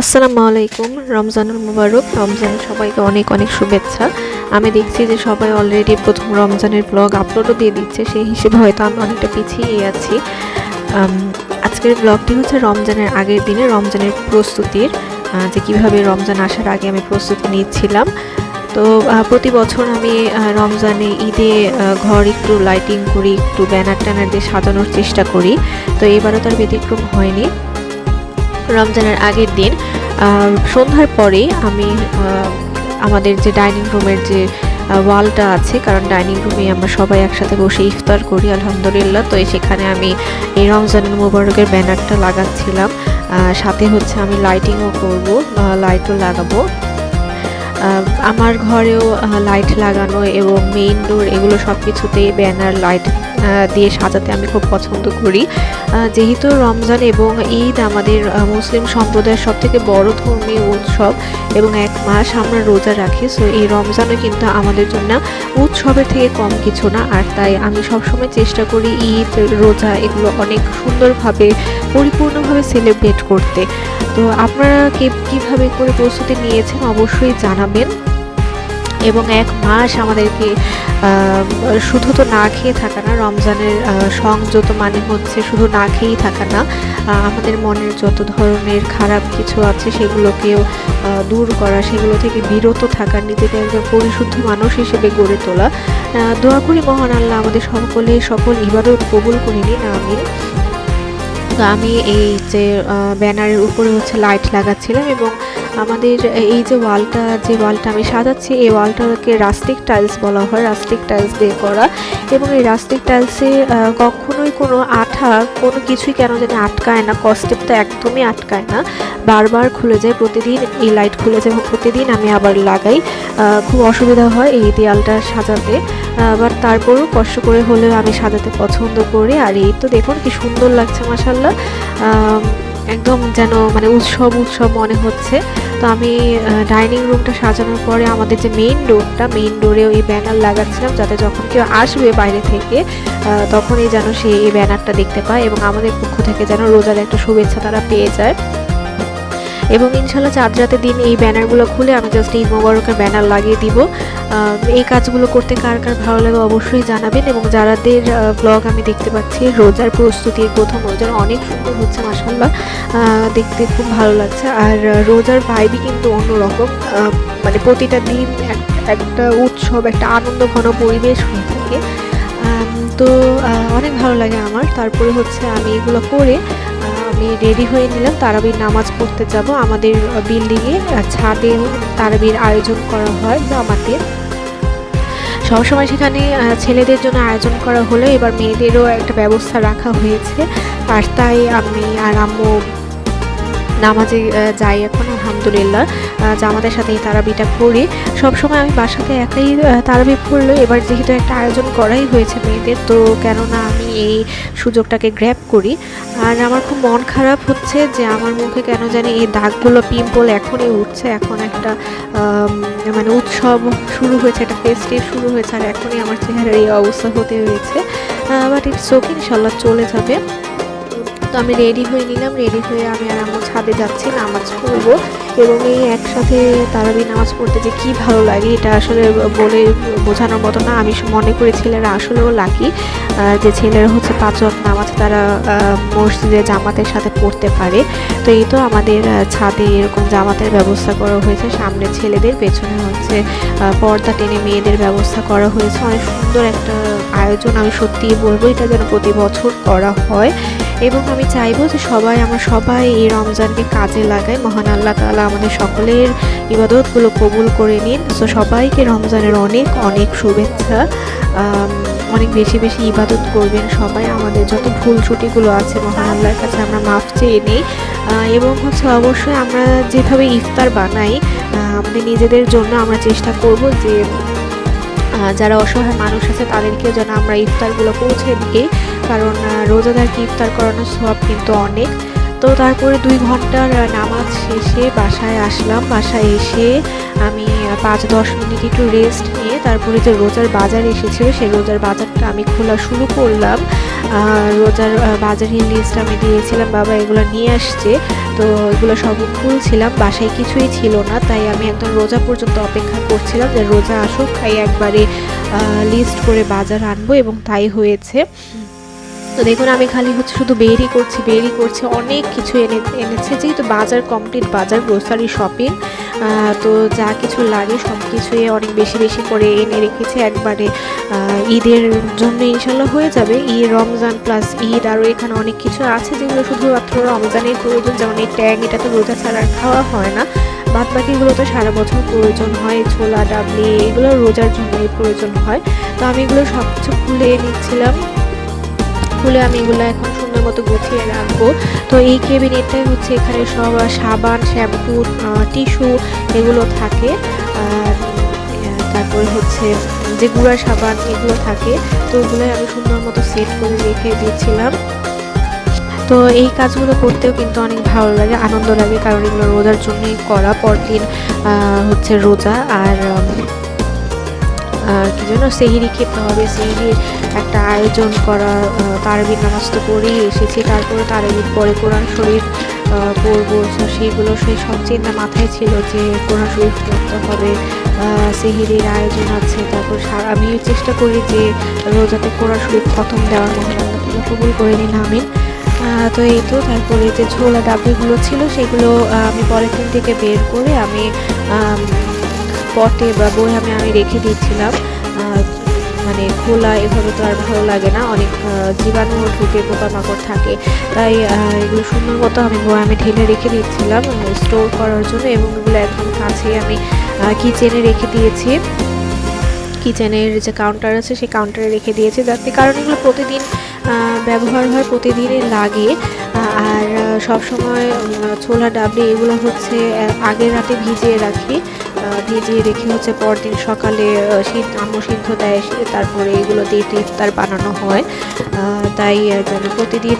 আসসালামু আলাইকুম। রমজানুল মুবারক। রমজানের সবাইকে অনেক অনেক শুভেচ্ছা। আমি দেখছি যে সবাই অলরেডি প্রথম রমজানের ব্লগ আপলোডও দিয়ে দিচ্ছে, সেই হিসেবে হয়তো আমি অনেকটা পিছিয়েই আছি। আজকের ব্লগটি হচ্ছে রমজানের আগের দিনে রমজানের প্রস্তুতির, যে কীভাবে রমজান আসার আগে আমি প্রস্তুতি নিচ্ছিলাম। তো প্রতি বছর আমি রমজানে ঈদে ঘর একটু লাইটিং করি, একটু ব্যানার ট্যানার দিয়ে সাজানোর চেষ্টা করি। তো এবারও তার ব্যতিক্রম হয়নি। রমজানের আগের দিন সন্ধ্যার পরে আমি আমাদের যে ডাইনিং রুমের যে ওয়ালটা আছে, কারণ ডাইনিং রুমে আমরা সবাই একসাথে বসে ইফতার করি আলহামদুলিল্লাহ, তো সেখানে আমি এই রমজানুল মুবারকের ব্যানারটা লাগাচ্ছিলাম। সাথে হচ্ছে আমি লাইটিংও করব, লাইটও লাগাবো। আমার ঘরেও লাইট লাগানো এবং মেইন ডোর এগুলো সব কিছুতেই ব্যানার লাইট দিয়ে সাজাতে আমি খুব পছন্দ করি। যেহেতু রমজান এবং ঈদ আমাদের মুসলিম সম্প্রদায়ের সবথেকে বড় ধর্মীয় উৎসব এবং এক মাস আমরা রোজা রাখি, সো এই রমজানও কিন্তু আমাদের জন্য উৎসবের থেকে কম কিছু না। আর তাই আমি সবসময় চেষ্টা করি ঈদ রোজা এগুলো অনেক সুন্দরভাবে পরিপূর্ণভাবে সেলিব্রেট করতে। তো আপনারা কীভাবে করে প্রস্তুতি নিয়েছেন অবশ্যই জানাবেন। এবং এক মাস আমাদেরকে শুধু তো না খেয়ে থাকা না, রমজানের সংযত মানে হচ্ছে শুধু না খেয়েই থাকা না, আমাদের মনের যত ধরনের খারাপ কিছু আছে সেগুলোকেও দূর করা, সেগুলো থেকে বিরত থাকা, নিজেকে একজন পরিশুদ্ধ মানুষ হিসেবে গড়ে তোলা। দোয়া করি মহান আল্লাহ আমাদের সকল ইবাদত কবুল করে নিন, আমিন। তো আমি এই যে ব্যানারের উপরে হচ্ছে লাইট লাগাচ্ছিলাম এবং আমাদের এই যে ওয়ালটা আমি সাজাচ্ছি, এই ওয়ালটাকে রাস্টিক টাইলস বলা হয়, রাস্টিক টাইলস দিয়ে করা। এবং এই রাস্টিক টাইলসে কখনোই কোনো আঠা কোনো কিছুই কেন জানি আটকায় না, কস্টেপ তো একদমই আটকায় না, বারবার খুলে যায়, প্রতিদিন এই লাইট খুলে যায় এবং প্রতিদিন আমি আবার লাগাই। খুব অসুবিধা হয় এই দেয়ালটা সাজাতে, বাট তারপরেও কষ্ট করে হলেও আমি সাজাতে পছন্দ করি। আর এই তো দেখুন কি সুন্দর লাগছে মাশাআল্লাহ, একদম যেন মানে উৎসব মনে হচ্ছে। তো আমি ডাইনিং রুমটা সাজানোর পরে আমাদের যে মেইন ডোরেও এই ব্যানার লাগাচ্ছিলাম, যাতে যখন কেউ আসবে বাইরে থেকে তখনই যেন সে এই ব্যানারটা দেখতে পায় এবং আমাদের পক্ষ থেকে যেন রোজার একটা শুভেচ্ছা তারা পেয়ে যায়। এবং ইনশাল্লাহ চাঁদ রাতের দিন এই ব্যানারগুলো খুলে আমি জাস্ট ঈদ মোবারকের ব্যানার লাগিয়ে দিব। এই কাজগুলো করতে কার কার ভালো লাগে অবশ্যই জানাবেন। এবং যারাদের ব্লগ আমি দেখতে পাচ্ছি রোজার প্রস্তুতির প্রথম রোজার অনেক সুন্দর হচ্ছে মাশাআল্লাহ, দেখতে খুব ভালো লাগছে। আর রোজার ভাইবই কিন্তু অন্যরকম, মানে প্রতিটা দিন একটা উৎসব, একটা আনন্দ ঘন পরিবেশ হয়ে থাকে। তো অনেক ভালো লাগে আমার। তারপরে হচ্ছে আমি এগুলো করে আমি রেডি হয়ে নিলাম, তারাবির নামাজ পড়তে যাব। আমাদের বিল্ডিংয়ে ছাদে তারাবির আয়োজন করা হয় জামাতের, সবসময় সেখানে ছেলেদের জন্য আয়োজন করা হলে এবার মেয়েদেরও একটা ব্যবস্থা রাখা হয়েছে। আর তাই আমি আর আম্মু নামাজে যাই এখন আলহামদুলিল্লাহ, জামাতের সাথে এই তারাবিটা পড়ি। সবসময় আমি বাসাতে একাই তারাবি পড়লেও এবার যেহেতু একটা আয়োজন করাই হয়েছে মেয়েদের, তো কেননা আমি এই সুযোগটাকে গ্র্যাব করি। আর আমার খুব মন খারাপ হচ্ছে যে আমার মুখে কেন জানি এই দাগগুলো, পিম্পল এখনই উঠছে। এখন একটা মানে উৎসব শুরু হয়েছে, একটা ফেস্টিভ শুরু হয়েছে, আর এখনই আমার চেহারার এই অবস্থা হতে হয়েছে। বাট ইটস ওকে, ইনশাল্লাহ চলে যাবে। তো আমি রেডি হয়ে নিলাম, রেডি হয়ে আমি আর আম্মু ছাদে যাচ্ছি নামাজ পড়বো। এবং এই একসাথে তারাবি নামাজ পড়তে যে কী ভালো লাগে এটা আসলে বলে বোঝানোর মতো না। আমি মনে করি ছেলেরা আসলেও লাকি যে ছেলেরা হচ্ছে 5 ওয়াক্ত নামাজ তারা মসজিদে জামাতের সাথে পড়তে পারে। তো এই তো আমাদের ছাদে এরকম জামাতের ব্যবস্থা করা হয়েছে, সামনে ছেলেদের, পেছনে হচ্ছে পর্দা টেনে মেয়েদের ব্যবস্থা করা হয়েছে। অনেক সুন্দর একটা আয়োজন, আমি সত্যিই বলবো এটা যেন প্রতি বছর করা হয়। এবং আমি চাইবো যে আমরা সবাই এই রমজানকে কাজে লাগাই, মহান আল্লাহ তাআলা আমাদের সকলের ইবাদতগুলো কবুল করে নিন। সো সবাইকে রমজানের অনেক অনেক শুভেচ্ছা, অনেক বেশি বেশি ইবাদত করবেন সবাই। আমাদের যত ভুল ত্রুটিগুলো আছে মহান আল্লাহর কাছে আমরা মাফ চেয়ে নিই। এবং হচ্ছে অবশ্যই আমরা যেভাবে ইফতার বানাই আমাদের নিজেদের জন্য আমরা চেষ্টা করব যে যারা অসহায় মানুষ আছে তাদেরকেও যেন আমরা ইফতারগুলো পৌঁছে দিই, কারণ রোজাদারকে ইফতার করানোর সওয়াব কিন্তু অনেক। তো তারপরে 2 ঘন্টার নামাজ শেষে বাসায় আসলাম। বাসায় এসে আমি 5-10 মিনিট একটু রেস্ট নিয়ে তারপরে যে রোজার বাজার এসেছিল সেই রোজার বাজারটা আমি খোলা শুরু করলাম। রোজার বাজারের লিস্ট আমি দিয়েছিলাম, বাবা এগুলো নিয়ে আসছে। তো এগুলো সব খুলছিলাম, বাসায় কিছুই ছিল না, তাই আমি একদম রোজা পর্যন্ত অপেক্ষা করছিলাম যে রোজা আসুক, তাই একবারে লিস্ট করে বাজার আনবো, এবং তাই হয়েছে। তো দেখুন আমি খালি হচ্ছে শুধু বেরই করছি, অনেক কিছু এনেছে, যেহেতু বাজার কমপ্লিট, বাজার গ্রোসারি শপিং, তো যা কিছু লাগে সব কিছুই অনেক বেশি বেশি করে এনে রেখেছে একবারে ঈদের জন্য ইনশাল্লাহ হয়ে যাবে। রমজান প্লাস ঈদ, আরও এখানে অনেক কিছু আছে যেগুলো শুধুমাত্র রমজানের প্রয়োজন, যেমন এই ট্যাং, এটা তো রোজা ছাড়া খাওয়া হয় না, বাদ বাকিগুলো তো সারা বছর প্রয়োজন হয়, ছোলা ডাবলি এগুলো রোজার জন্যই প্রয়োজন হয়। তো আমি এগুলো সব কিছু খুলে নিচ্ছিলাম, খুলে আমি এগুলো এখন সুন্দর মতো গুছিয়ে রাখবো। তো এই ক্যাবিনেটটাই হচ্ছে এখানে সব সাবান, শ্যাম্পু, টিস্যু এগুলো থাকে, আর তারপরে হচ্ছে যে গুঁড়া সাবান এগুলো থাকে, তো ওগুলোই আমি সুন্দর মতো সেট করে রেখে দিয়েছিলাম। তো এই কাজগুলো করতেও কিন্তু অনেক ভালো লাগে, আনন্দ লাগে, কারণ এগুলো রোজার জন্যই করা, পরদিন হচ্ছে রোজা, আর কি যেন সেহরি খেতে হবে, সেহরির একটা আয়োজন করা, তারাবির নামাজ তো পড়েই এসেছি, তারপরে তারাবির পরে কোরআন শরীফ পড়বো, তো সেইগুলো সেই সব চিন্তা মাথায় ছিল যে কোরআন শরীফ পড়তে হবে, সেহরির আয়োজন আছে, তারপর আমি চেষ্টা করি যে রোজাতে কোরআন শরীফ খতম দেওয়ার, মহান আল্লাহ কবুল করে নিন, আমিন। তো এই তো তারপরে যে ছোলা ডাবলিগুলো ছিল সেগুলো আমি পলিথিন থেকে বের করে আমি পটে বা বয়ামে আমি রেখে দিয়েছিলাম, মানে খোলা এভাবে তো আর ভালো লাগে না, অনেক জীবাণু ঢুকে পোকামাকড় থাকে, তাই এগুলো সুন্দর মতো আমি বয়ামে ঢেলে রেখে দিয়েছিলাম স্টোর করার জন্য, এবং এগুলো একদম কাছে আমি কিচেনে রেখে দিয়েছি, কিচেনের যে কাউন্টার আছে সেই কাউন্টারে রেখে দিয়েছি, যাতে কারণ এগুলো প্রতিদিন ব্যবহার হয়, প্রতিদিনই লাগে, আর সব সময় ছোলা ডাবলি এগুলো হচ্ছে আগের রাতে ভিজিয়ে রাখি, ভিজিয়ে রেখে হচ্ছে পরদিন সকালে আম্মু সিদ্ধ দেয়, তারপরে এগুলো দিয়ে ইফতার বানানো হয়, তাই যেন প্রতিদিন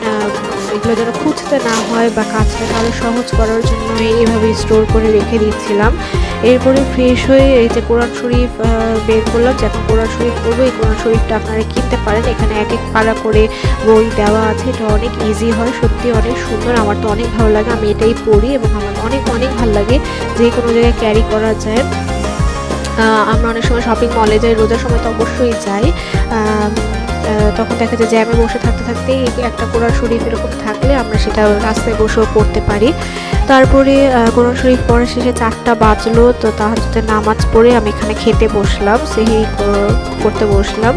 এগুলো যেন খুঁজতে না হয় বা কাজটাকে আরও সহজ করার জন্য এইভাবে স্টোর করে রেখে দিচ্ছিলাম। এরপরে ফ্রেশ হয়ে এই যে কোরআন শরীফ বের করলাম, যখন কোরআন শরীফ পড়বো, এই কোরআন শরীফটা আপনারা কিনতে পারেন, এখানে এক এক পারা করে বই দেওয়া আছে, এটা অনেক ইজি হয়, সত্যি অনেক সুন্দর, আমার তো অনেক ভালো লাগে, আমি এটাই পড়ি এবং আমার অনেক অনেক ভালো লাগে, যে কোনো জায়গায় ক্যারি করা যায়। আমরা অনেক সময় শপিং মলে যাই, রোজার সময় তো অবশ্যই যাই, তখন দেখা যায় জ্যামে বসে থাকতে থাকতেই একটা কোরআন শরীফ এরকম থাকলে আমরা সেটা রাস্তায় বসেও পড়তে পারি। তারপরে কোরআন শরীফ পড়া শেষে 4টা বাজলো, তো তাহাজ্জুদের নামাজ পড়ে আমি এখানে খেতে বসলাম, সেহরি করতে বসলাম।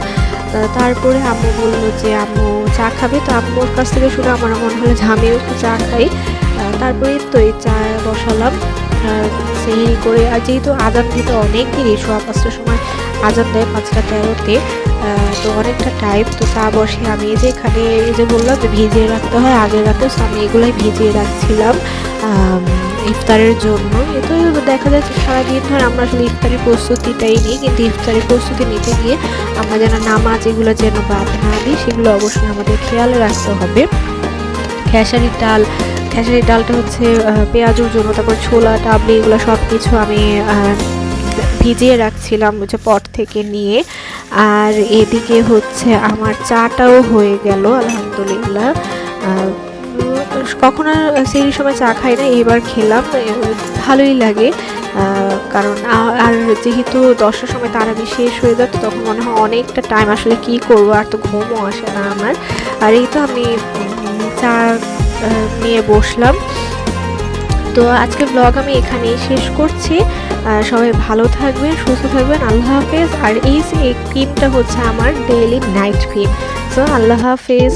তারপরে আম্মু বললো যে আম্মু চা খাবে, তো আম্মুর কাছ থেকে শুনে আমার মনে হলো যে আমিও একটু চা খাই, তারপরে তো এই চা বসালাম সেহরি করে, আর যেহেতু আজান দিতে অনেক দেরি, 5:15টার সময় আজান দেয়, 5:13-তে, তো অনেকটা টাইম, তো চা বসে আমি যে এখানে এই যে বললাম যে ভিজিয়ে রাখতে হয় আগের রাতে, তো আমি এগুলোই ভিজিয়ে রাখছিলাম ইফতারের জন্য। এতো দেখা যাচ্ছে সারাদিন ধরে আমরা আসলে ইফতারের প্রস্তুতিটাই নিই, কিন্তু ইফতারের প্রস্তুতি নিতে গিয়ে আমরা যেন নামাজ এগুলো যেন বাদ না দিই, সেগুলো অবশ্যই আমাদের খেয়াল রাখতে হবে। খেসারির ডালটা হচ্ছে পেঁয়াজুর জন্য, তারপর ছোলা ডাবলি এগুলো সব কিছু আমি ভিজিয়ে রাখছিলাম হচ্ছে পট থেকে নিয়ে, আর এদিকে হচ্ছে আমার চাটাও হয়ে গেল আলহামদুলিল্লাহ। কখনো সেই সময় চা খাই না, এবার খেলাম, ভালোই লাগে, কারণ আর যেহেতু 10টার সময় তারাবি শেষ হয়ে যেত, তখন মনে হয় অনেকটা টাইম, আসলে কি করবো, আর তো ঘুমও আসে না আমার, আর এই তো আমি চা নিয়ে বসলাম। তো আজকে ব্লগ আমি এখানেই শেষ করছি, সবাই ভালো থাকবেন, সুস্থ থাকবেন, আল্লাহ হাফেজ। আর এই ক্রিমটা হচ্ছে আমার ডেইলি নাইট ক্রিম, সো আল্লাহ হাফেজ।